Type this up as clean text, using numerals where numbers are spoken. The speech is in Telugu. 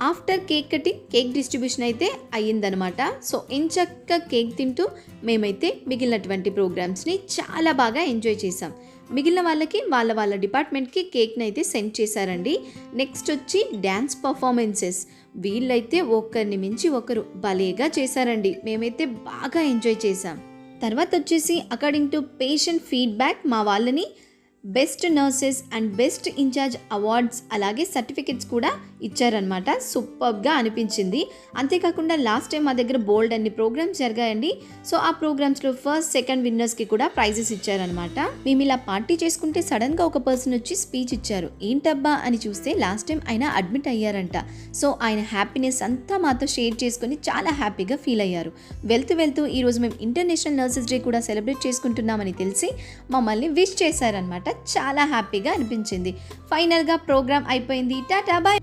After cake cutting cake distribution అయితే అయ్యిందనమాట. సో ఎంచక్కా కేక్ తింటూ మేమైతే మిగిలినటువంటి ప్రోగ్రామ్స్ని చాలా బాగా ఎంజాయ్ చేసాం. మిగిలిన వాళ్ళకి వాళ్ళ డిపార్ట్మెంట్కి కేక్ని అయితే సెండ్ చేశారండి. నెక్స్ట్ వచ్చి డ్యాన్స్ పర్ఫార్మెన్సెస్. వీళ్ళైతే ఒకరిని మించి ఒకరు భలేగా చేశారండి. మేమైతే బాగా ఎంజాయ్ చేసాం. తర్వాత వచ్చేసి అకార్డింగ్ టు పేషెంట్ ఫీడ్బ్యాక్ మా వాళ్ళని best nurses and best incharge awards అలాగే సర్టిఫికెట్స్ కూడా ఇచ్చారనమాట. సూపర్గా అనిపించింది. అంతేకాకుండా లాస్ట్ టైం మా దగ్గర బోల్డ్ అన్ని ప్రోగ్రామ్స్ జరిగాయండి. సో ఆ ప్రోగ్రామ్స్లో ఫస్ట్ సెకండ్ విన్నర్స్కి కూడా ప్రైజెస్ ఇచ్చారనమాట. మేము ఇలా పార్టీ చేసుకుంటే సడన్గా ఒక పర్సన్ వచ్చి స్పీచ్ ఇచ్చారు. ఏంటబ్బా అని చూస్తే లాస్ట్ టైం ఆయన అడ్మిట్ అయ్యారంట. సో ఆయన హ్యాపీనెస్ అంతా మాతో షేర్ చేసుకొని చాలా హ్యాపీగా ఫీల్ అయ్యారు. వెళ్తూ ఈరోజు మేము ఇంటర్నేషనల్ నర్సెస్ డే కూడా సెలబ్రేట్ చేసుకుంటున్నామని తెలిసి మమ్మల్ని విష్ చేశారనమాట. చాలా హ్యాపీగా అనిపించింది. ఫైనల్గా ప్రోగ్రామ్ అయిపోయింది. టాటా బాయ్.